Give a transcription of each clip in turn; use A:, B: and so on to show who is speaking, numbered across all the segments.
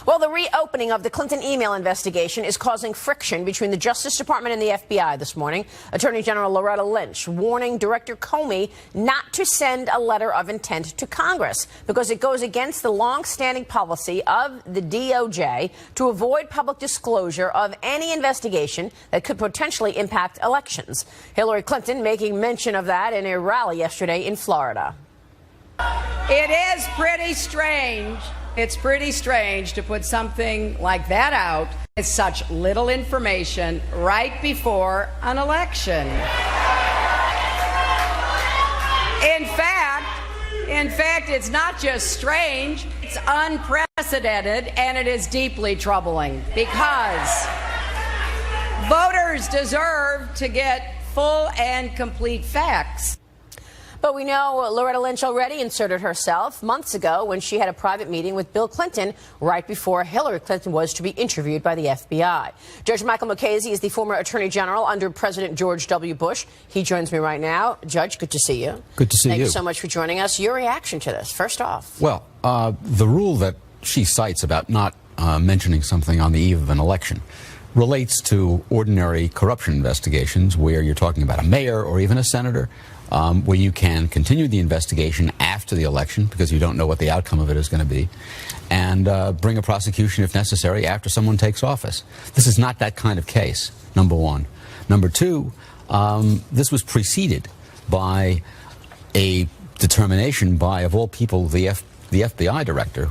A: Well, the reopening of the Clinton email investigation is causing friction between the Justice Department and the FBI this morning. Attorney General Loretta Lynch warning Director Comey not to send a letter of intent to Congress because it goes against the long-standing policy of the DOJ to avoid public disclosure of any investigation that could potentially impact elections. Hillary Clinton making mention of that in a rally yesterday in Florida.
B: It is pretty strange. It's pretty strange to put something like that out with such little information right before an election. In fact, it's not just strange, it's unprecedented, and it is deeply troubling because voters deserve to get full and complete facts.
A: But we know Loretta Lynch already inserted herself months ago when she had a private meeting with Bill Clinton right before Hillary Clinton was to be interviewed by the FBI. Judge Michael Mukasey is the former Attorney General under President George W. Bush. He joins me right now. Judge, good to see you.
C: Good to see you.
A: Thank you so much for joining us. Your reaction to this, first off.
C: Well, the rule that she cites about not mentioning something on the eve of an election relates to ordinary corruption investigations where you're talking about a mayor or even a senator, where you can continue the investigation after the election because you don't know what the outcome of it is going to be, and bring a prosecution if necessary after someone takes office. This is not that kind of case, number one. Number two, this was preceded by a determination by, of all people, the FBI director,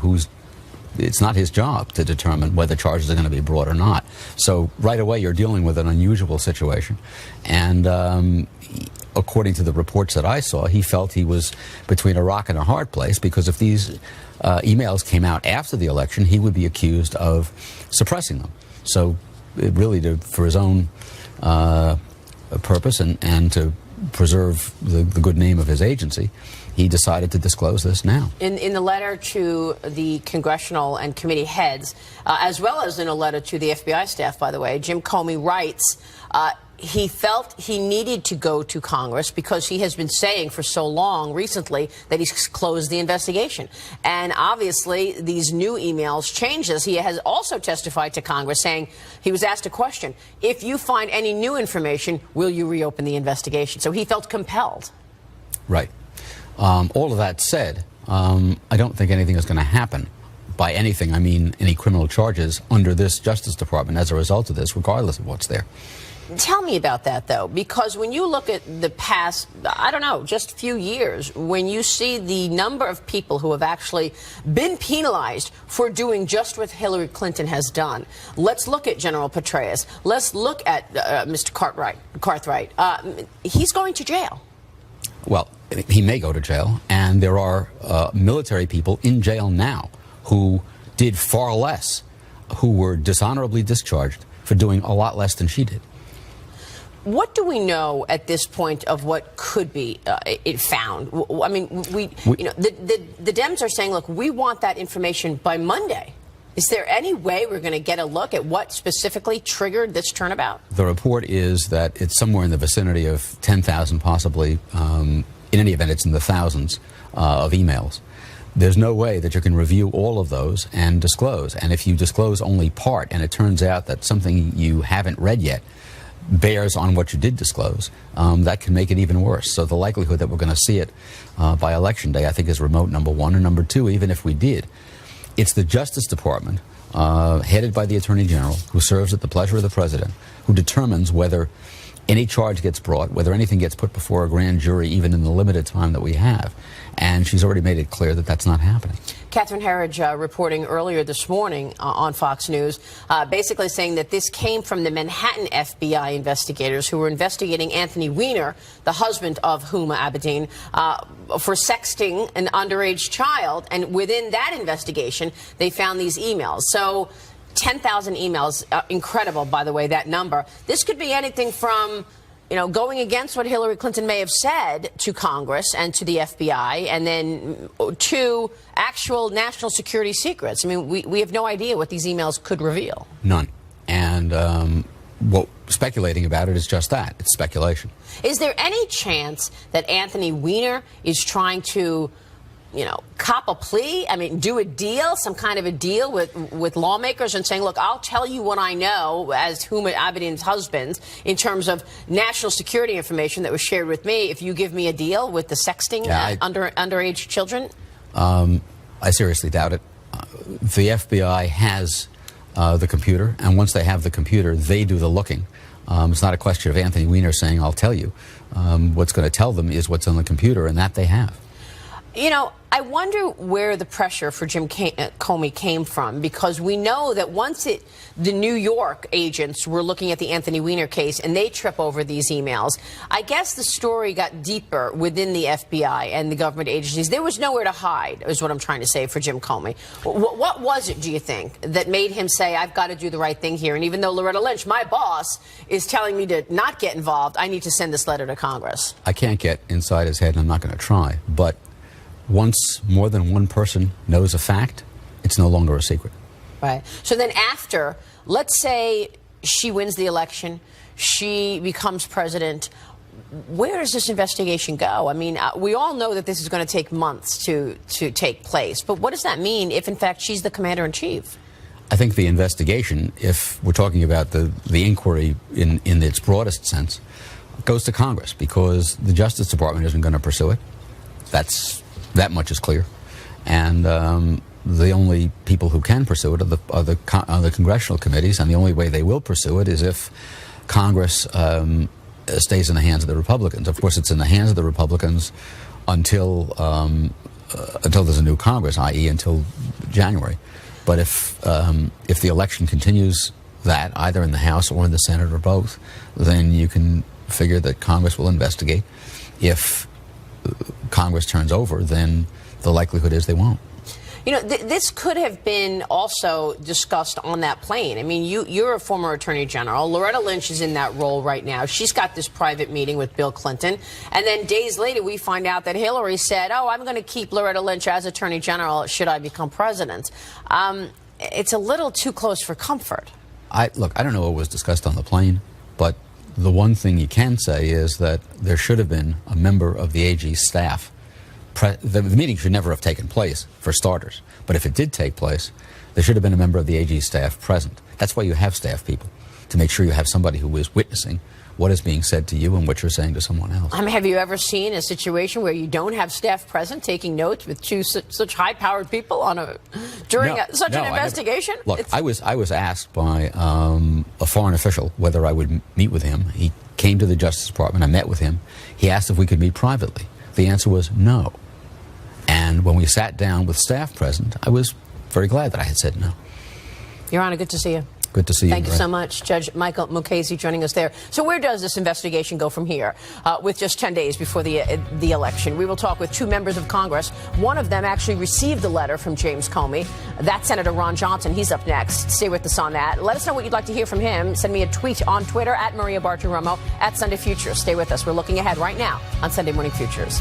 C: it's not his job to determine whether charges are going to be brought or not. So right away you're dealing with an unusual situation. And according to the reports that I saw, he felt he was between a rock and a hard place because if these emails came out after the election, he would be accused of suppressing them. So it really, for his own purpose and to preserve the good name of his agency, he decided to disclose this now.
A: In the letter to the congressional and committee heads, as well as in a letter to the FBI staff, by the way, Jim Comey writes he felt he needed to go to Congress because he has been saying for so long recently that he's closed the investigation. And obviously, these new emails change this. He has also testified to Congress saying he was asked a question, if you find any new information, will you reopen the investigation? So he felt compelled.
C: Right. All of that said, I don't think anything is going to happen. By anything, I mean any criminal charges under this Justice Department as a result of this, regardless of what's there.
A: Tell me about that, though, because when you look at the past, I don't know, just a few years, when you see the number of people who have actually been penalized for doing just what Hillary Clinton has done. Let's look at General Petraeus. Let's look at Mr. Cartwright. He's going to jail.
C: Well, he may go to jail, and there are military people in jail now who did far less, who were dishonorably discharged for doing a lot less than she did.
A: What do we know at this point of what could be found? I mean, you know, the Dems are saying, look, we want that information by Monday. Is there any way we're going to get a look at what specifically triggered this turnabout?
C: The report is that it's somewhere in the vicinity of 10,000, possibly. In any event, it's in the thousands of emails. There's no way that you can review all of those and disclose. And if you disclose only part, and it turns out that something you haven't read yet bears on what you did disclose, that can make it even worse. So the likelihood that we're going to see it by Election Day, I think, is remote, number one. And number two, even if we did, it's the Justice Department, headed by the Attorney General, who serves at the pleasure of the President, who determines whether any charge gets brought, whether anything gets put before a grand jury, even in the limited time that we have. And she's already made it clear that that's not happening.
A: Catherine Herridge reporting earlier this morning on Fox News, basically saying that this came from the Manhattan FBI investigators who were investigating Anthony Weiner, the husband of Huma Abedin, for sexting an underage child. And within that investigation, they found these emails. So 10,000 emails, incredible, by the way, that number. This could be anything from, you know, going against what Hillary Clinton may have said to Congress and to the FBI, and then to actual national security secrets. I mean, we have no idea what these emails could reveal.
C: None. And what speculating about it is just that. It's speculation.
A: Is there any chance that Anthony Weiner is trying to cop a plea? I mean, do a deal, some kind of a deal with lawmakers and saying, look, I'll tell you what I know as Huma Abedin's husband in terms of national security information that was shared with me if you give me a deal with the sexting underage children?
C: I seriously doubt it. The FBI has the computer, and once they have the computer, they do the looking. It's not a question of Anthony Weiner saying, I'll tell you. What's going to tell them is what's on the computer, and that they have.
A: I wonder where the pressure for Jim Comey came from, because we know that once the New York agents were looking at the Anthony Weiner case and they trip over these emails, I guess the story got deeper within the FBI and the government agencies. There was nowhere to hide, is what I'm trying to say, for Jim Comey. What was it, do you think, that made him say, I've got to do the right thing here? And even though Loretta Lynch, my boss, is telling me to not get involved, I need to send this letter to Congress.
C: I can't get inside his head, and I'm not going to try, but once more than one person knows a fact, it's no longer a secret.
A: Right. So then after, let's say she wins the election, she becomes president, where does this investigation go? I mean, we all know that this is going to take months to take place, but what does that mean if, in fact, she's the commander-in-chief?
C: I think the investigation, if we're talking about the inquiry in its broadest sense, goes to Congress, because the Justice Department isn't going to pursue it. That much is clear. And the only people who can pursue it are the congressional committees, and the only way they will pursue it is if Congress stays in the hands of the Republicans. Of course, it's in the hands of the Republicans until there's a new Congress, i.e. until January. But if the election continues that, either in the House or in the Senate or both, then you can figure that Congress will investigate. If Congress turns over, then the likelihood is they won't.
A: This could have been also discussed on that plane. I mean, you're a former attorney general. Loretta Lynch is in that role right now. She's got this private meeting with Bill Clinton. And then days later, we find out that Hillary said, I'm going to keep Loretta Lynch as attorney general should I become president. It's a little too close for comfort.
C: Look, I don't know what was discussed on the plane, but the one thing you can say is that there should have been a member of the AG's staff. The meeting should never have taken place, for starters. But if it did take place, there should have been a member of the AG's staff present. That's why you have staff people, to make sure you have somebody who is witnessing what is being said to you and what you're saying to someone else.
A: Have you ever seen a situation where you don't have staff present taking notes with such high-powered people during such an investigation?
C: Look, I was asked by a foreign official whether I would meet with him. He came to the Justice Department. I met with him. He asked if we could meet privately. The answer was no. And when we sat down with staff present, I was very glad that I had said no.
A: Your Honor, good to see you.
C: Good to see you.
A: Thank you so much, Judge Michael Mukasey, joining us there. So where does this investigation go from here, with just 10 days before the election? We will talk with two members of Congress. One of them actually received a letter from James Comey. That's Senator Ron Johnson. He's up next. Stay with us on that. Let us know what you'd like to hear from him. Send me a tweet on Twitter at Maria Bartiromo, at Sunday Futures. Stay with us. We're looking ahead right now on Sunday Morning Futures.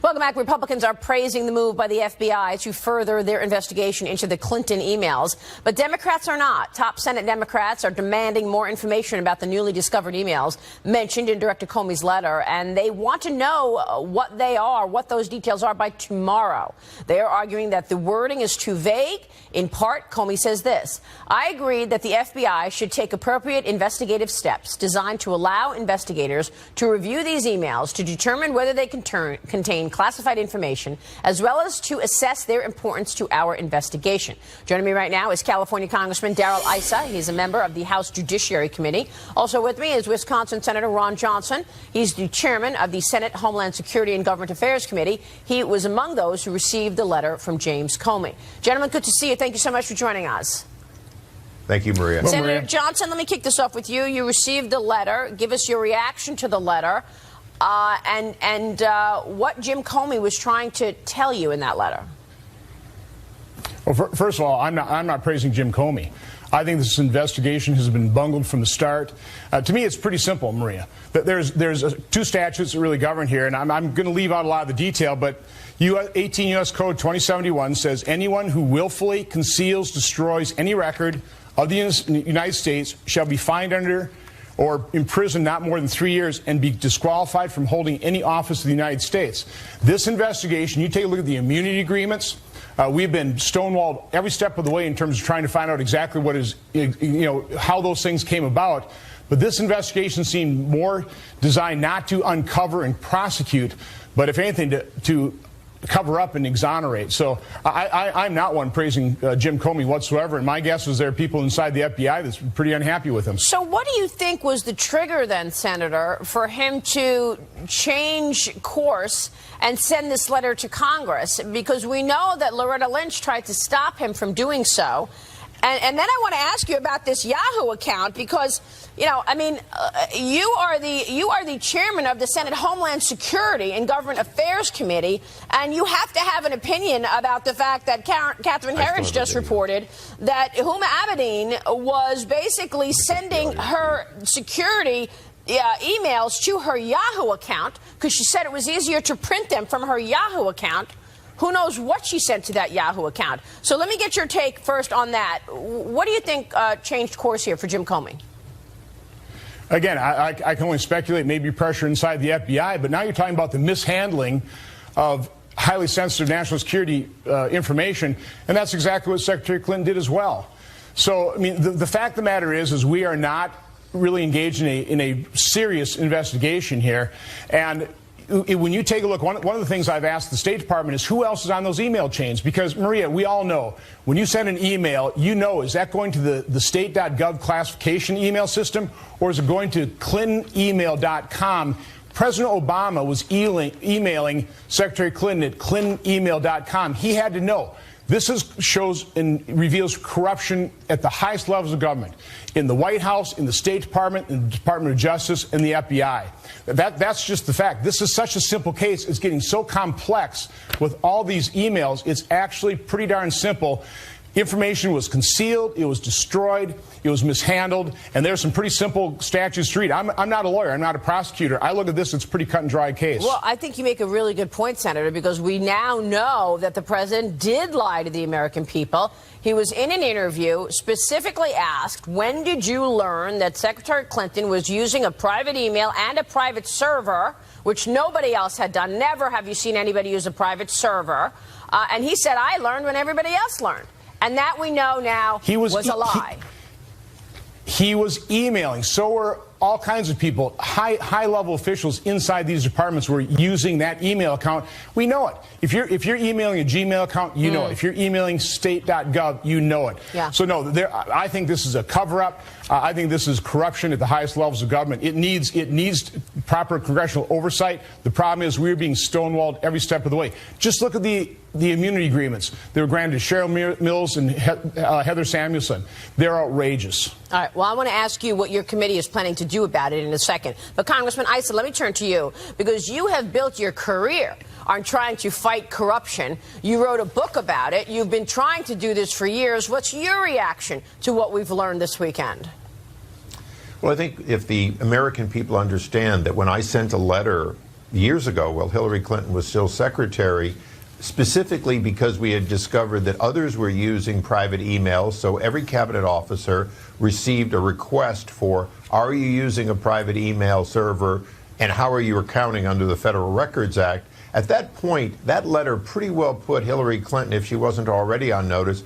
A: Welcome back. Republicans are praising the move by the FBI to further their investigation into the Clinton emails. But Democrats are not. Top Senate Democrats are demanding more information about the newly discovered emails mentioned in Director Comey's letter. And they want to know what they are, what those details are by tomorrow. They are arguing that the wording is too vague. In part, Comey says this: I agree that the FBI should take appropriate investigative steps designed to allow investigators to review these emails to determine whether they contain classified information, as well as to assess their importance to our investigation. Joining me right now is California Congressman Darrell Issa. He's a member of the House Judiciary Committee. Also with me is Wisconsin Senator Ron Johnson. He's the chairman of the Senate Homeland Security and Government Affairs Committee. He was among those who received the letter from James Comey. Gentlemen, good to see you. Thank you so much for joining us.
D: Thank you, Maria.
A: Well, Senator Johnson, let me kick this off with you. You received the letter. Give us your reaction to the letter. And what Jim Comey was trying to tell you in that letter.
E: Well, first of all, I'm not praising Jim Comey. I think this investigation has been bungled from the start. To me, it's pretty simple, Maria. There's two statutes that really govern here, and I'm going to leave out a lot of the detail, but 18 U.S. Code 2071 says anyone who willfully conceals, destroys any record of the United States shall be fined under or imprisoned not more than 3 years and be disqualified from holding any office in the United States. This investigation, you take a look at the immunity agreements. We've been stonewalled every step of the way in terms of trying to find out exactly what is, how those things came about. But this investigation seemed more designed not to uncover and prosecute, but if anything, to cover up and exonerate. So I'm not one praising Jim Comey whatsoever, and my guess is there are people inside the FBI that's pretty unhappy with him.
A: So what do you think was the trigger then, Senator, for him to change course and send this letter to Congress? Because we know that Loretta Lynch tried to stop him from doing so. And then I want to ask you about this Yahoo account because, you are the chairman of the Senate Homeland Security and Government Affairs Committee, and you have to have an opinion about the fact that Catherine Herridge just reported that Huma Abedin was basically sending her security emails to her Yahoo account because she said it was easier to print them from her Yahoo account. Who knows what she sent to that Yahoo account? So let me get your take first on that. What do you think changed course here for Jim Comey?
E: Again, I can only speculate, maybe pressure inside the FBI, but now you're talking about the mishandling of highly sensitive national security information, and that's exactly what Secretary Clinton did as well. So, I mean, the fact of the matter is we are not really engaged in a serious investigation here, and when you take a look, one of the things I've asked the State Department is who else is on those email chains? Because, Maria, we all know, when you send an email, is that going to the state.gov classification email system, or is it going to clintonemail.com? President Obama was emailing Secretary Clinton at clintonemail.com. He had to know. This shows and reveals corruption at the highest levels of government, in the White House, in the State Department, in the Department of Justice, and the FBI. That's just the fact. This is such a simple case. It's getting so complex with all these emails. It's actually pretty darn simple. Information was concealed, it was destroyed, it was mishandled, and there's some pretty simple statutes to read. I'm not a lawyer, I'm not a prosecutor. I look at this, it's a pretty cut and dry case.
A: Well, I think you make a really good point, Senator, because we now know that the president did lie to the American people. He was in an interview, specifically asked, when did you learn that Secretary Clinton was using a private email and a private server, which nobody else had done? Never have you seen anybody use a private server. And he said, I learned when everybody else learned. And that we know now was a lie.
E: He was emailing. So were all kinds of people, high-level officials inside these departments were using that email account. We know it. If you're emailing a Gmail account, you know it. If you're emailing state.gov, you know it.
A: Yeah.
E: So no, I think this is a cover-up. I think this is corruption at the highest levels of government. It needs proper congressional oversight. The problem is we're being stonewalled every step of the way. Just look at the immunity agreements. They were granted to Cheryl Mills and Heather Samuelson. They're outrageous.
A: All right. Well, I want to ask you what your committee is planning to do about it in a second. But, Congressman Issa, let me turn to you, because you have built your career on trying to fight corruption. You wrote a book about it. You've been trying to do this for years. What's your reaction to what we've learned this weekend?
D: Well, I think if the American people understand that when I sent a letter years ago, while Hillary Clinton was still secretary, specifically because we had discovered that others were using private emails, so every cabinet officer received a request for, are you using a private email server, and how are you accounting under the Federal Records Act? At that point, that letter pretty well put Hillary Clinton, if she wasn't already on notice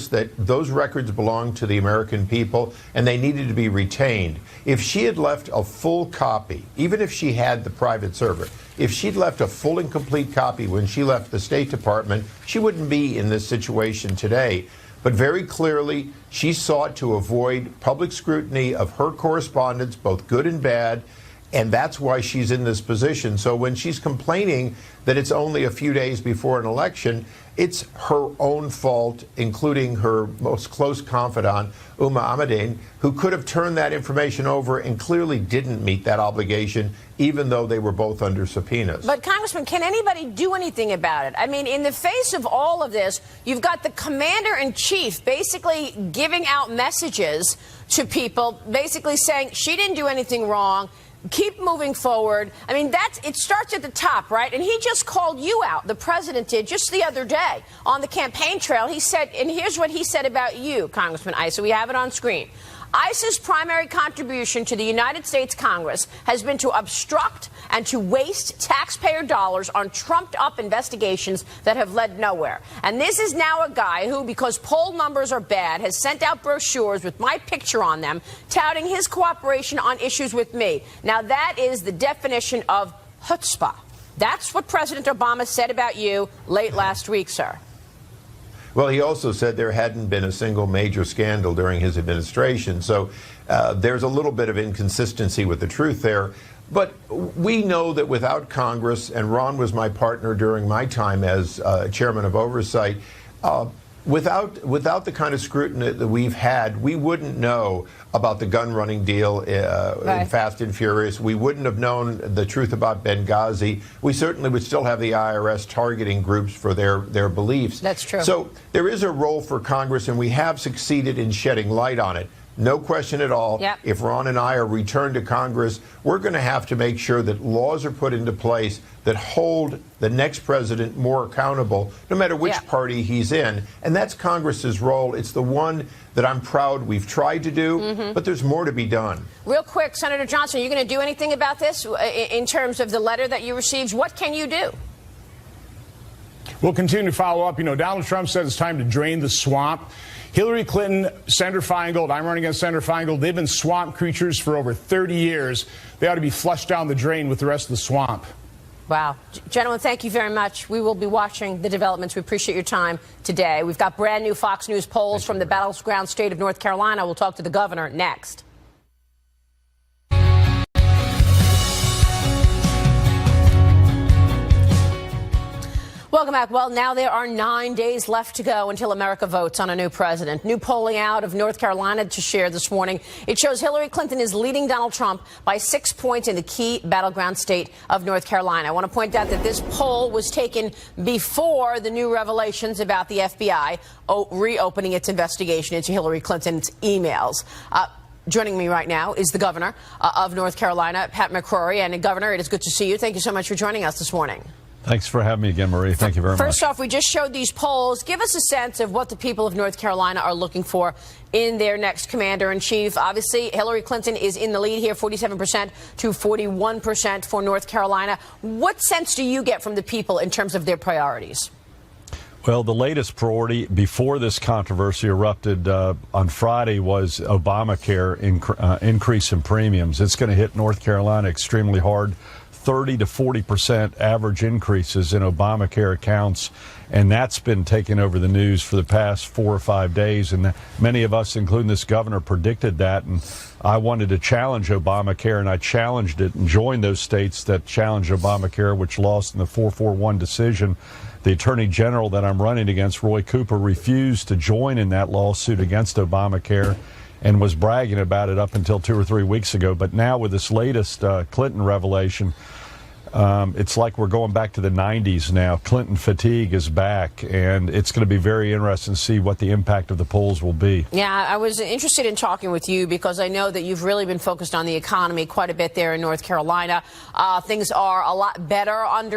D: that those records belonged to the American people and they needed to be retained. If she had left a full copy, even if she had the private server, if she'd left a full and complete copy when she left the State Department, she wouldn't be in this situation today. But very clearly, she sought to avoid public scrutiny of her correspondence, both good and bad, and that's why she's in this position. So when she's complaining that it's only a few days before an election, it's her own fault, including her most close confidant, Huma Abedin, who could have turned that information over and clearly didn't meet that obligation, even though they were both under subpoenas.
A: But, Congressman, can anybody do anything about it? I mean, in the face of all of this, you've got the commander-in-chief basically giving out messages to people, basically saying she didn't do anything wrong. Keep moving forward. I mean, it starts at the top, right? And he just called you out. The president did just the other day on the campaign trail. He said, and here's what he said about you, Congressman Issa. We have it on screen. ICE's primary contribution to the United States Congress has been to obstruct and to waste taxpayer dollars on trumped-up investigations that have led nowhere. And this is now a guy who, because poll numbers are bad, has sent out brochures with my picture on them, touting his cooperation on issues with me. Now, that is the definition of chutzpah. That's what President Obama said about you late last week, sir.
D: Well, he also said there hadn't been a single major scandal during his administration. So there's a little bit of inconsistency with the truth there. But we know that without Congress, and Ron was my partner during my time as chairman of oversight, without the kind of scrutiny that we've had, we wouldn't know about the gun running deal in Fast and Furious. We wouldn't have known the truth about Benghazi. We certainly would still have the IRS targeting groups for their beliefs.
A: That's true.
D: So there is a role for Congress, and we have succeeded in shedding light on it. No question at all.
A: Yep.
D: If Ron and I are returned to Congress, we're going to have to make sure that laws are put into place that hold the next president more accountable, no matter which party he's in. And that's Congress's role. It's the one that I'm proud we've tried to do, but there's more to be done.
A: Real quick, Senator Johnson, are you going to do anything about this in terms of the letter that you received? What can you do?
E: We'll continue to follow up. You know, Donald Trump says it's time to drain the swamp. Hillary Clinton, Senator Feingold, I'm running against Senator Feingold. They've been swamp creatures for over 30 years. They ought to be flushed down the drain with the rest of the swamp.
A: Wow. Gentlemen, thank you very much. We will be watching the developments. We appreciate your time today. We've got brand new Fox News polls from the battleground state of North Carolina. We'll talk to the governor next. Welcome back. Well, now there are 9 days left to go until America votes on a new president. New polling out of North Carolina to share this morning. It shows Hillary Clinton is leading Donald Trump by 6 points in the key battleground state of North Carolina. I want to point out that this poll was taken before the new revelations about the FBI reopening its investigation into Hillary Clinton's emails. Joining me right now is the governor of North Carolina, Pat McCrory. And Governor, it is good to see you. Thank you so much for joining us this morning.
F: Thanks for having me again, Marie. Thank you very much.
A: First off, we just showed these polls. Give us a sense of what the people of North Carolina are looking for in their next commander-in-chief. Obviously, Hillary Clinton is in the lead here, 47% to 41% for North Carolina. What sense do you get from the people in terms of their priorities?
F: Well, the latest priority before this controversy erupted on Friday was Obamacare increase in premiums. It's going to hit North Carolina extremely hard. 30 to 40% average increases in Obamacare accounts, and that's been taking over the news for the past 4 or 5 days. And many of us, including this governor, predicted that. And I wanted to challenge Obamacare, and I challenged it and joined those states that challenged Obamacare, which lost in the 441 decision. The Attorney General that I'm running against, Roy Cooper, refused to join in that lawsuit against Obamacare and was bragging about it up until 2 or 3 weeks ago. But now with this latest Clinton revelation, it's like we're going back to the 90s now. Clinton fatigue is back, and it's going to be very interesting to see what the impact of the polls will be. Yeah,
A: I was interested in talking with you because I know that you've really been focused on the economy quite a bit there in North Carolina. Things are a lot better on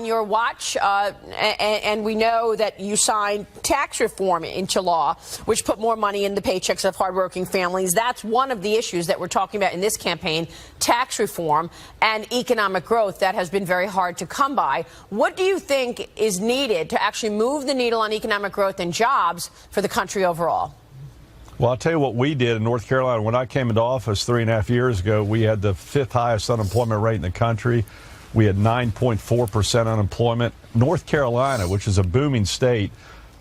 A: your watch, and we know that you signed tax reform into law, which put more money in the paychecks of hardworking families. That's one of the issues that we're talking about in this campaign, tax reform and economic growth. That has been very hard to come by. What do you think is needed to actually move the needle on economic growth and jobs for the country overall?
F: Well, I'll tell you what we did in North Carolina. When I came into office 3.5 years ago, we had the 5th highest unemployment rate in the country. We had 9.4% unemployment. North Carolina, which is a booming state,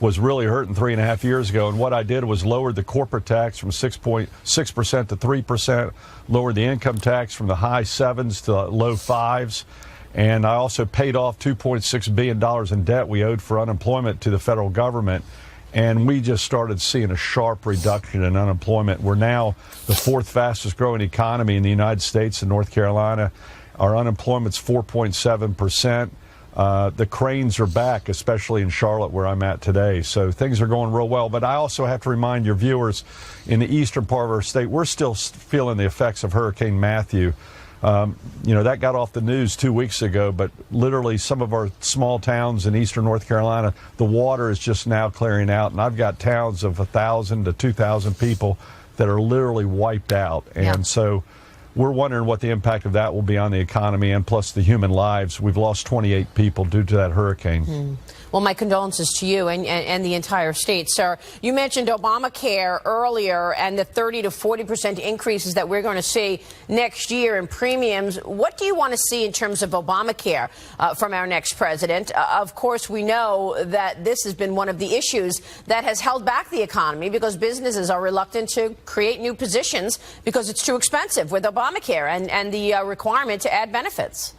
F: was really hurting 3.5 years ago. And what I did was lowered the corporate tax from 6.6% to 3%, lowered the income tax from the high 7s to low 5s. And I also paid off $2.6 billion in debt we owed for unemployment to the federal government. And we just started seeing a sharp reduction in unemployment. We're now the 4th fastest growing economy in the United States in North Carolina. Our unemployment's 4.7%. The cranes are back, especially in Charlotte, where I'm at today. So things are going real well. But I also have to remind your viewers, in the eastern part of our state, we're still feeling the effects of Hurricane Matthew. That got off the news 2 weeks ago, but literally some of our small towns in eastern North Carolina, the water is just now clearing out. And I've got towns of 1,000 to 2,000 people that are literally wiped out. And so we're wondering what the impact of that will be on the economy and plus the human lives. We've lost 28 people due to that hurricane.
A: Well, my condolences to you and the entire state, sir. You mentioned Obamacare earlier and the 30 to 40% increases that we're going to see next year in premiums. What do you want to see in terms of Obamacare from our next president? Of course, we know that this has been one of the issues that has held back the economy because businesses are reluctant to create new positions because it's too expensive with Obamacare and the requirement to add benefits.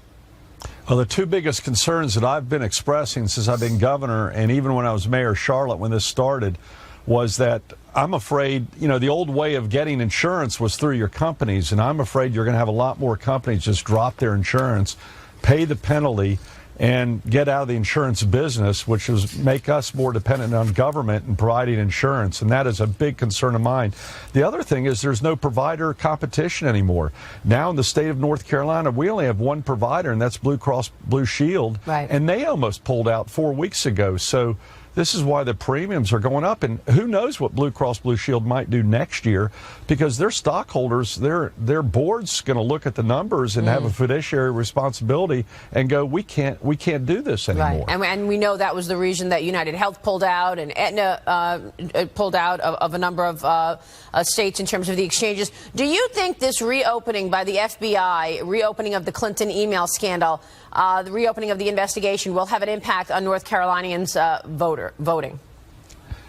F: Well, the two biggest concerns that I've been expressing since I've been governor, and even when I was mayor of Charlotte when this started, was that I'm afraid, the old way of getting insurance was through your companies, and I'm afraid you're going to have a lot more companies just drop their insurance, pay the penalty, and get out of the insurance business, which is make us more dependent on government and providing insurance. And that is a big concern of mine. The other thing is there's no provider competition anymore. Now in the state of North Carolina, we only have one provider, and that's Blue Cross Blue Shield.
A: Right.
F: And they almost pulled out 4 weeks ago. So this is why the premiums are going up. And who knows what Blue Cross Blue Shield might do next year, because their stockholders, their board's going to look at the numbers and have a fiduciary responsibility and go, we can't do this anymore.
A: Right. And we know that was the reason that United Health pulled out and Aetna pulled out of a number of states in terms of the exchanges. Do you think this reopening by the FBI, reopening of the Clinton email scandal, the reopening of the investigation will have an impact on North Carolinians' voting?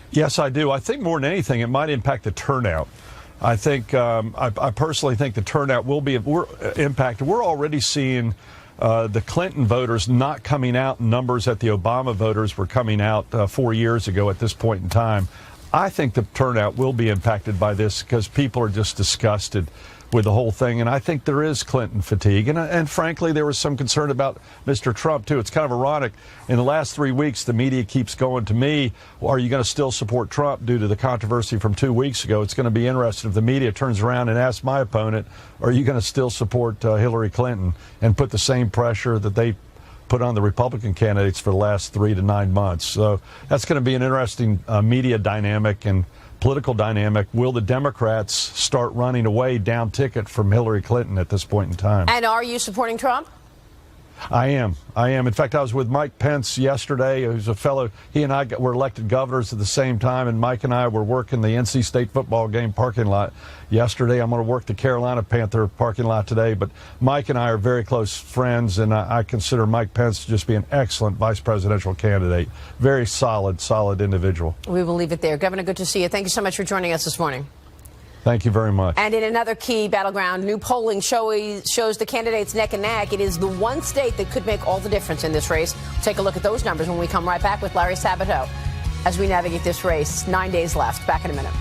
F: Yes, I do. I think more than anything, it might impact the turnout. I think I personally think the turnout will be impacted. We're already seeing the Clinton voters not coming out in numbers that the Obama voters were coming out 4 years ago at this point in time. I think the turnout will be impacted by this because people are just disgusted with the whole thing, and I think there is Clinton fatigue. And frankly, there was some concern about Mr. Trump, too. It's kind of ironic. In the last 3 weeks, the media keeps going to me, well, are you going to still support Trump due to the controversy from 2 weeks ago? It's going to be interesting if the media turns around and asks my opponent, are you going to still support Hillary Clinton, and put the same pressure that they put on the Republican candidates for the last 3 to 9 months. So that's going to be an interesting media dynamic and political dynamic. Will the Democrats start running away down ticket from Hillary Clinton at this point in time?
A: And are you supporting Trump?
F: I am. In fact, I was with Mike Pence yesterday, who's a fellow. He and I were elected governors at the same time, and Mike and I were working the NC State football game parking lot yesterday. I'm going to work the Carolina Panther parking lot today, but Mike and I are very close friends, and I consider Mike Pence to just be an excellent vice presidential candidate. Very solid individual. We
A: will leave it there. Governor, good to see you. Thank you so much for joining us this morning.
F: Thank you very much.
A: And in another key battleground, new polling shows the candidates neck and neck. It is the one state that could make all the difference in this race. We'll take a look at those numbers when we come right back with Larry Sabato as we navigate this race. 9 days left. Back in a minute.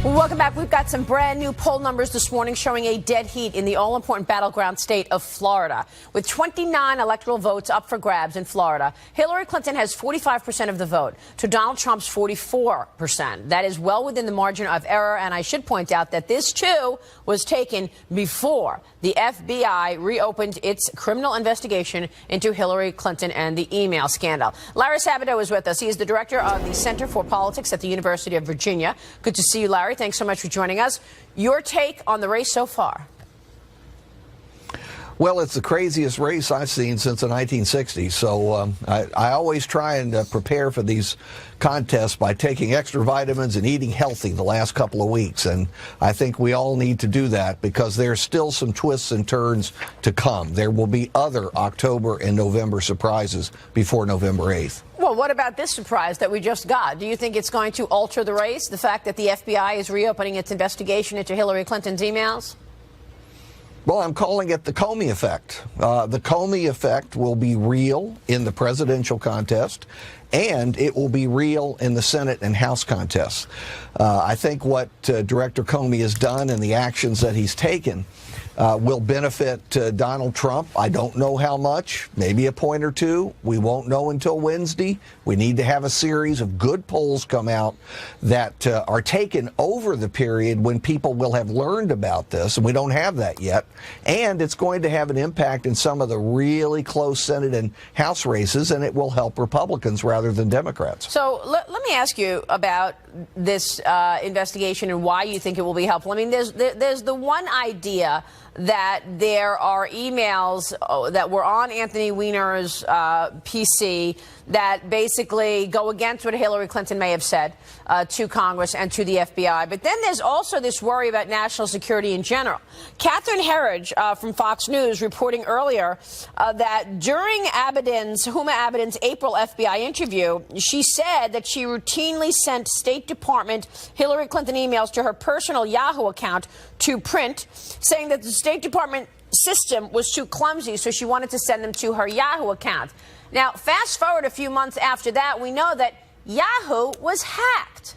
A: Welcome back. We've got some brand new poll numbers this morning showing a dead heat in the all-important battleground state of Florida. With 29 electoral votes up for grabs in Florida, Hillary Clinton has 45% of the vote to Donald Trump's 44%. That is well within the margin of error, and I should point out that this, too, was taken before the FBI reopened its criminal investigation into Hillary Clinton and the email scandal. Larry Sabato is with us. He is the director of the Center for Politics at the University of Virginia. Good to see you, Larry. Thanks so much for joining us. Your take on the race so far?
G: Well, it's the craziest race I've seen since the 1960s. So I always try and prepare for these contests by taking extra vitamins and eating healthy the last couple of weeks. And I think we all need to do that because there's still some twists and turns to come. There will be other October and November surprises before November 8th.
A: Well, what about this surprise that we just got? Do you think it's going to alter the race, the fact that the FBI is reopening its investigation into Hillary Clinton's emails?
G: Well, I'm calling it the Comey effect. The Comey effect will be real in the presidential contest, and it will be real in the Senate and House contests. I think what Director Comey has done and the actions that he's taken will benefit Donald Trump. I don't know how much, maybe a point or two. We won't know until Wednesday. We need to have a series of good polls come out that are taken over the period when people will have learned about this, and we don't have that yet. And it's going to have an impact in some of the really close Senate and House races, and it will help Republicans rather than Democrats.
A: So let me ask you about this investigation and why you think it will be helpful. I mean, there's the one idea that there are emails that were on Anthony Weiner's PC that basically go against what Hillary Clinton may have said to Congress and to the FBI. But then there's also this worry about national security in general. Catherine Herridge from Fox News reporting earlier that during Huma Abedin's April FBI interview, she said that she routinely sent State Department Hillary Clinton emails to her personal Yahoo account to print, saying that the State Department system was too clumsy, so she wanted to send them to her Yahoo account. Now, fast forward a few months after that, we know that Yahoo was hacked.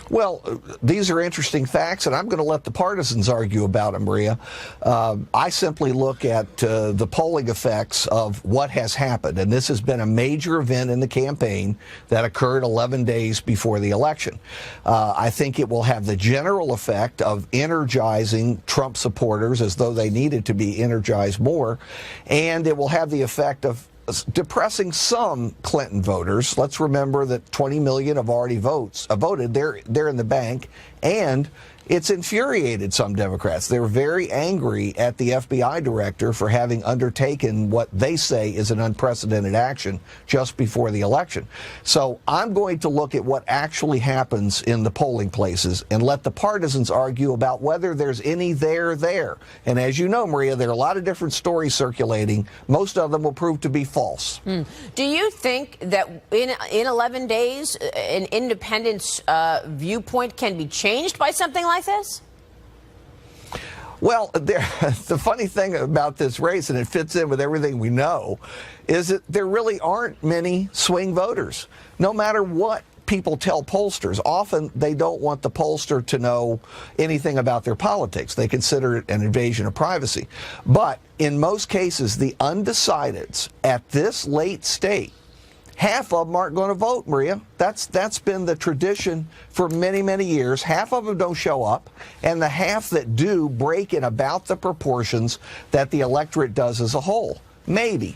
G: Well, these are interesting facts, and I'm going to let the partisans argue about them, Maria. I simply look at the polling effects of what has happened, and this has been a major event in the campaign that occurred 11 days before the election. I think it will have the general effect of energizing Trump supporters as though they needed to be energized more, and it will have the effect of depressing some Clinton voters. Let's remember that 20 million have already voted. They're in the bank, and it's infuriated some Democrats. They're very angry at the FBI director for having undertaken what they say is an unprecedented action just before the election. So I'm going to look at what actually happens in the polling places and let the partisans argue about whether there's any there. And as you know, Maria, there are a lot of different stories circulating. Most of them will prove to be false.
A: Do you think that in 11 days, an independent's viewpoint can be changed by something like this?
G: Well, the funny thing about this race, and it fits in with everything we know, is that there really aren't many swing voters. No matter what people tell pollsters, often they don't want the pollster to know anything about their politics. They consider it an invasion of privacy. But in most cases, the undecideds at this late state, half of them aren't going to vote, Maria. That's been the tradition for many, many years. Half of them don't show up, and the half that do break in about the proportions that the electorate does as a whole. Maybe.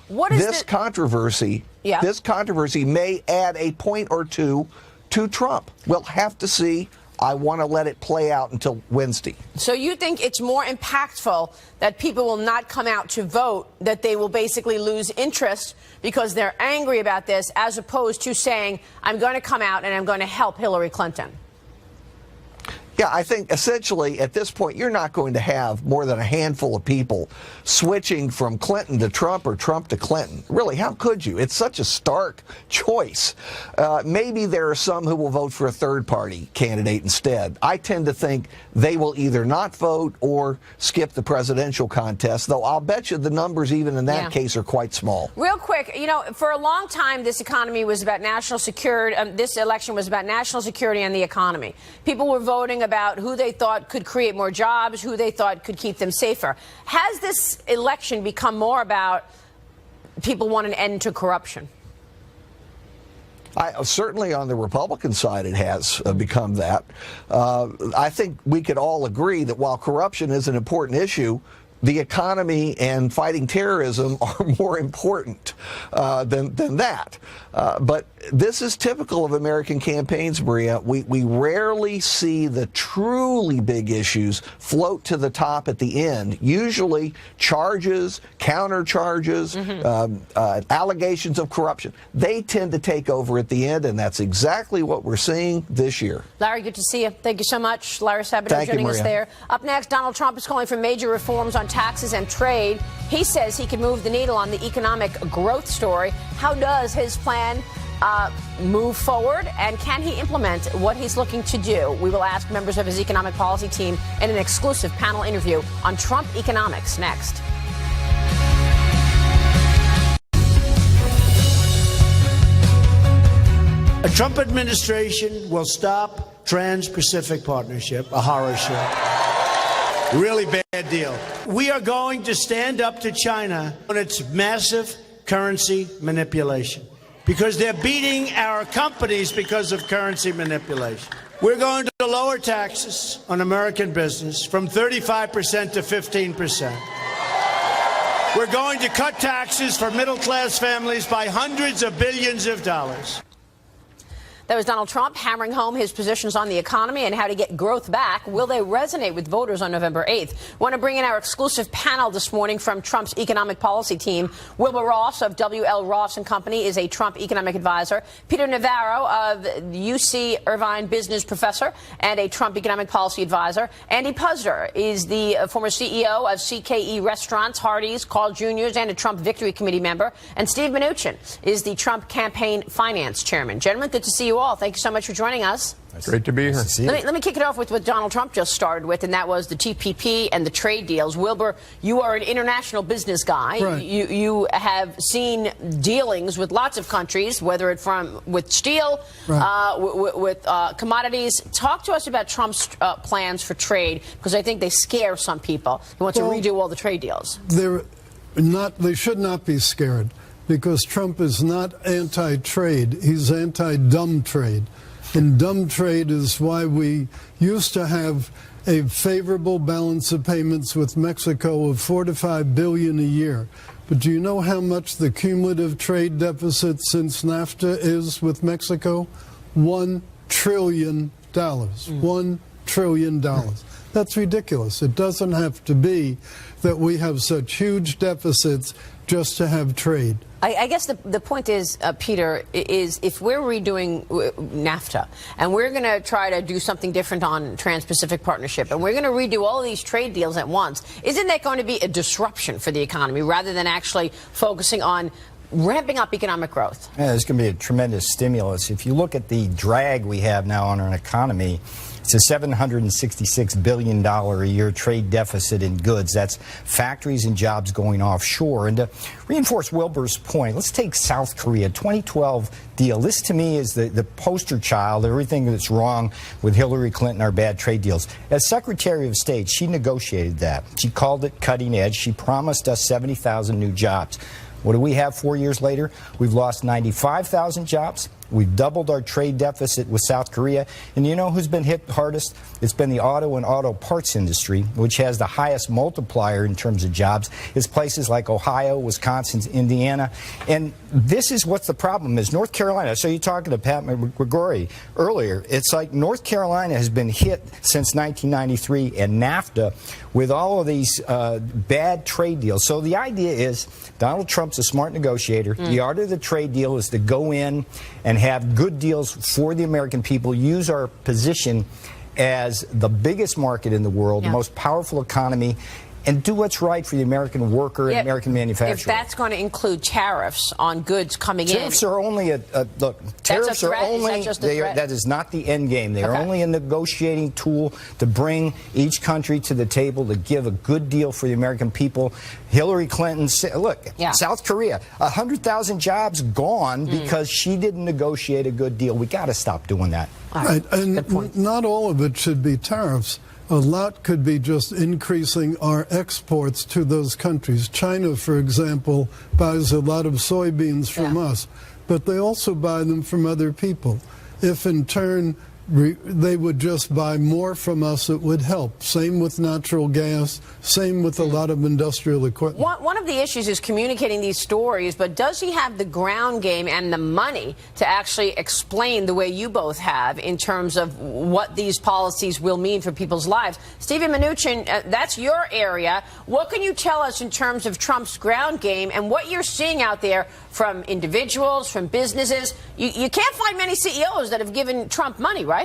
A: What is
G: this controversy?
A: Yeah.
G: This controversy may add a point or two to Trump. We'll have to see. I want to let it play out until Wednesday.
A: So you think it's more impactful that people will not come out to vote, that they will basically lose interest because they're angry about this, as opposed to saying, I'm going to come out and I'm going to help Hillary Clinton?
G: Yeah, I think essentially at this point you're not going to have more than a handful of people switching from Clinton to Trump or Trump to Clinton. Really, how could you? It's such a stark choice. Maybe there are some who will vote for a third-party candidate instead. I tend to think they will either not vote or skip the presidential contest, though I'll bet you the numbers even in that case are quite small.
A: Real quick, you know, for a long time this economy was about national security. This election was about national security and the economy. People were voting about who they thought could create more jobs, who they thought could keep them safer. Has this election become more about people want an end to corruption?
G: Certainly on the Republican side it has become that. I think we could all agree that while corruption is an important issue, the economy and fighting terrorism are more important than that. But this is typical of American campaigns, Maria. We rarely see the truly big issues float to the top at the end. Usually charges, counter charges, allegations of corruption. They tend to take over at the end, and that's exactly what we're seeing this year.
A: Larry, good to see you. Thank you so much. Larry Sabato joining us there. Up next, Donald Trump is calling for major reforms on taxes and trade. He says he can move the needle on the economic growth story. How does his plan move forward, and can he implement what he's looking to do? We will ask members of his economic policy team in an exclusive panel interview on Trump economics next.
H: A Trump administration will stop Trans-Pacific Partnership, a horror show. Really bad deal. We are going to stand up to China on its massive currency manipulation because they're beating our companies because of currency manipulation. We're going to lower taxes on American business from 35% to 15%. We're going to cut taxes for middle-class families by hundreds of billions of dollars.
A: That was Donald Trump hammering home his positions on the economy and how to get growth back. Will they resonate with voters on November 8th? We want to bring in our exclusive panel this morning from Trump's economic policy team. Wilbur Ross of W.L. Ross & Company is a Trump economic advisor. Peter Navarro of UC Irvine business professor and a Trump economic policy advisor. Andy Puzder is the former CEO of CKE Restaurants, Hardee's, Carl Jr.'s, and a Trump Victory Committee member. And Steve Mnuchin is the Trump campaign finance chairman. Gentlemen, good to see you all. Thank you so much for joining us.
I: Great to be here.
A: Let me kick it off with what Donald Trump just started with, and that was the TPP and the trade deals. Wilbur, you are an international business guy.
J: Right.
A: You have seen dealings with lots of countries, whether it's with steel,
J: right,
A: with commodities. Talk to us about Trump's plans for trade, because I think they scare some people. He wants to redo all the trade deals.
J: They should not be scared, because Trump is not anti-trade. He's anti-dumb trade. And dumb trade is why we used to have a favorable balance of payments with Mexico of $4 to $5 billion a year. But do you know how much the cumulative trade deficit since NAFTA is with Mexico? $1 trillion. $1 trillion. That's ridiculous. It doesn't have to be that we have such huge deficits just to have trade.
A: I guess the point is, Peter, is if we're redoing NAFTA and we're going to try to do something different on Trans-Pacific Partnership and we're going to redo all of these trade deals at once, isn't that going to be a disruption for the economy rather than actually focusing on ramping up economic growth?
K: Yeah, there's going to be a tremendous stimulus. If you look at the drag we have now on our economy, it's a $766 billion a year trade deficit in goods. That's factories and jobs going offshore. And to reinforce Wilbur's point, let's take South Korea, 2012 deal. This, to me, is the poster child of everything that's wrong with Hillary Clinton, our bad trade deals. As Secretary of State, she negotiated that. She called it cutting edge. She promised us 70,000 new jobs. What do we have 4 years later? We've lost 95,000 jobs. We've doubled our trade deficit with South Korea. And you know who's been hit hardest? It's been the auto and auto parts industry, which has the highest multiplier in terms of jobs. It's places like Ohio, Wisconsin, Indiana. And this is what the problem is. North Carolina, so you're talking to Pat McGrory earlier, it's like North Carolina has been hit since 1993 and NAFTA with all of these bad trade deals. So the idea is Donald Trump's a smart negotiator. The art of the trade deal is to go in and have good deals for the American people, use our position as the biggest market in the world, the most powerful economy, and do what's right for the American worker and American manufacturer.
A: If that's going to include tariffs on goods coming
K: tariffs are only tariffs are only, that is not the end game. They are only a negotiating tool to bring each country to the table to give a good deal for the American people. Hillary Clinton, South Korea, 100,000 jobs gone because she didn't negotiate a good deal. We got to stop doing that.
J: Right, and not all of it should be tariffs. A lot could be just increasing our exports to those countries. China, for example, buys a lot of soybeans from us, but they also buy them from other people. If in turn they would just buy more from us, it would help. Same with natural gas, same with a lot of industrial equipment.
A: One of the issues is communicating these stories, but does he have the ground game and the money to actually explain the way you both have in terms of what these policies will mean for people's lives? Stephen Mnuchin, that's your area. What can you tell us in terms of Trump's ground game and what you're seeing out there from individuals, from businesses? You can't find many CEOs that have given Trump money, right?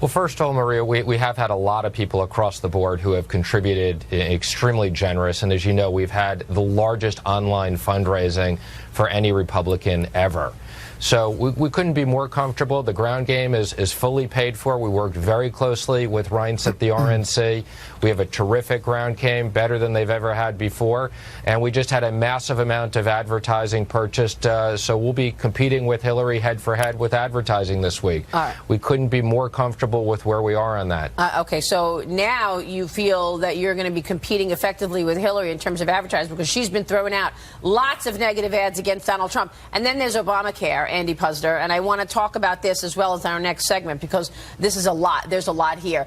L: Well, first of all, Maria, we have had a lot of people across the board who have contributed extremely generous. And as you know, we've had the largest online fundraising for any Republican ever. So we couldn't be more comfortable. The ground game is fully paid for. We worked very closely with Reince at the RNC. We have a terrific ground game, better than they've ever had before. And we just had a massive amount of advertising purchased. So we'll be competing with Hillary head for head with advertising this week.
A: All right.
L: We couldn't be more comfortable with where we are on that.
A: Okay, so now you feel that you're going to be competing effectively with Hillary in terms of advertising because she's been throwing out lots of negative ads against Donald Trump. And then there's Obamacare, Andy Puzder, and I want to talk about this as well as our next segment because this is a lot. There's a lot here.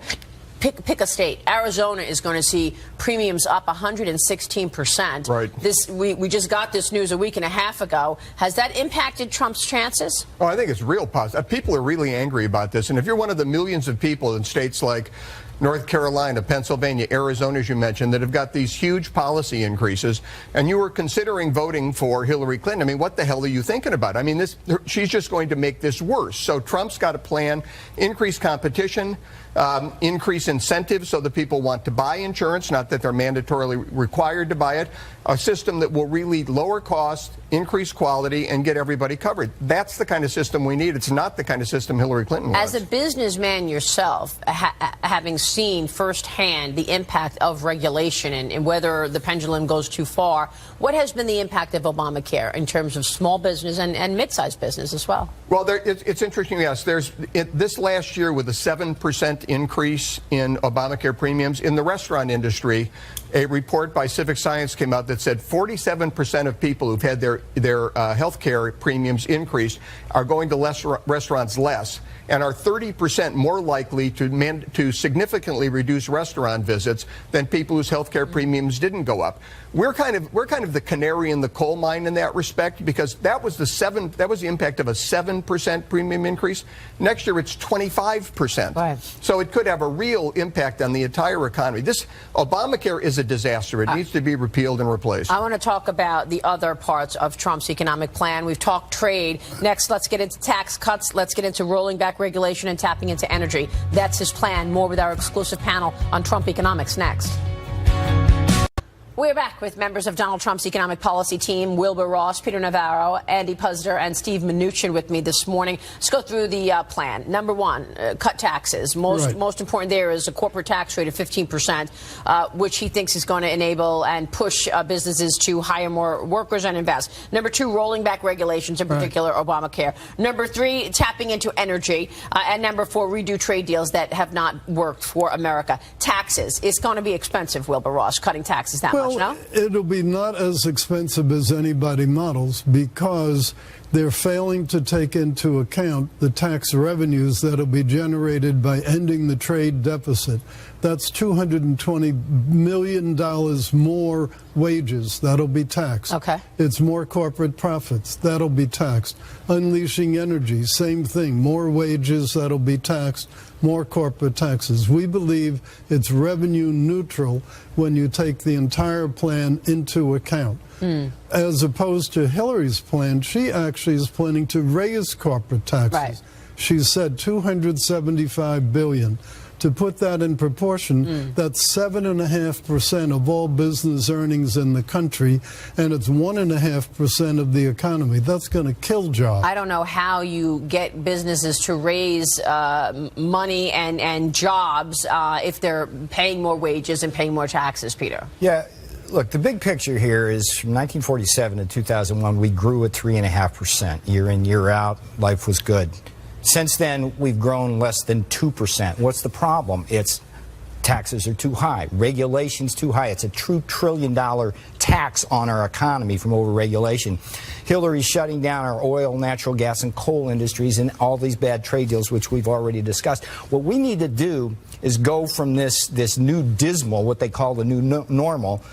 A: Pick a state. Arizona is going to see premiums up 116%.
I: Right.
A: We just got this news a week and a half ago. Has that impacted Trump's chances?
I: Oh, I think it's real positive. People are really angry about this. And if you're one of the millions of people in states like North Carolina, Pennsylvania, Arizona, as you mentioned, that have got these huge policy increases, and you were considering voting for Hillary Clinton, I mean, what the hell are you thinking about? I mean, she's just going to make this worse. So Trump's got a plan, increase competition, increase incentives so that people want to buy insurance, not that they're mandatorily required to buy it, a system that will really lower costs, increase quality, and get everybody covered. That's the kind of system we need. It's not the kind of system Hillary Clinton wants.
A: As a businessman yourself, having seen firsthand the impact of regulation and whether the pendulum goes too far, what has been the impact of Obamacare in terms of small business and mid-sized business as well?
I: Well, it's interesting, yes. This last year with a 7% increase in Obamacare premiums in the restaurant industry, a report by Civic Science came out that said 47% of people who've had their health care premiums increased are going to restaurants less and are 30% more likely to significantly reduce restaurant visits than people whose health care premiums didn't go up. We're kind of the canary in the coal mine in that respect because that was the impact of a 7% premium increase. Next year it's 25%.
A: Right.
I: So it could have a real impact on the entire economy. This Obamacare is a disaster. It needs to be repealed and replaced.
A: I want to talk about the other parts of Trump's economic plan. We've talked trade. Next, let's get into tax cuts. Let's get into rolling back regulation and tapping into energy. That's his plan. More with our exclusive panel on Trump economics next. We're back with members of Donald Trump's economic policy team, Wilbur Ross, Peter Navarro, Andy Puzder, and Steve Mnuchin with me this morning. Let's go through the plan. Number one, cut taxes. Most important there is a corporate tax rate of 15%, which he thinks is going to enable and push businesses to hire more workers and invest. Number two, rolling back regulations, in particular Obamacare. Number three, tapping into energy. And number four, redo trade deals that have not worked for America. Taxes. It's going to be expensive, Wilbur Ross, cutting taxes that much. No?
J: It'll be not as expensive as anybody models because they're failing to take into account the tax revenues that'll be generated by ending the trade deficit. That's $220 million more wages that'll be taxed.
A: Okay.
J: It's more corporate profits that'll be taxed. Unleashing energy, same thing. More wages that'll be taxed, more corporate taxes. We believe it's revenue neutral when you take the entire plan into account. As opposed to Hillary's plan, she actually is planning to raise corporate taxes.
A: Right.
J: She said $275 billion. To put that in proportion, that's 7.5% of all business earnings in the country, and it's 1.5% of the economy. That's going to kill jobs.
A: I don't know how you get businesses to raise money and jobs if they're paying more wages and paying more taxes, Peter.
K: Yeah. Look, the big picture here is from 1947 to 2001, we grew at 3.5% year in, year out. Life was good. Since then, we've grown less than 2%. What's the problem? It's taxes are too high. Regulation's too high. It's a true $1 trillion tax on our economy from overregulation. Hillary's shutting down our oil, natural gas, and coal industries and all these bad trade deals, which we've already discussed. What we need to do is go from this new dismal, what they call the new normal,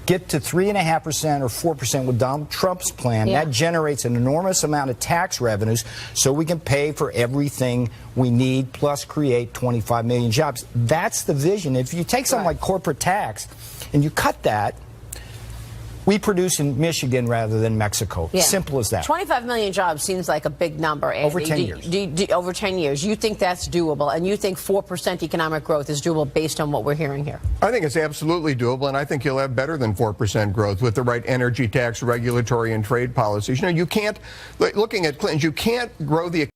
K: get to 3.5% or 4% with Donald Trump's plan.
A: Yeah.
K: That generates an enormous amount of tax revenues so we can pay for everything we need, plus create 25 million jobs. That's the vision. If you take something like corporate tax and you cut that, We produce in Michigan rather than Mexico.
A: Yeah.
K: Simple as that.
A: 25 million jobs seems like a big number.
K: Over 10 years.
A: Over 10 years. You think that's doable, and you think 4% economic growth is doable based on what we're hearing here?
I: I think it's absolutely doable, and I think you'll have better than 4% growth with the right energy tax, regulatory, and trade policies. You know, you can't, looking at Clinton's, you can't grow the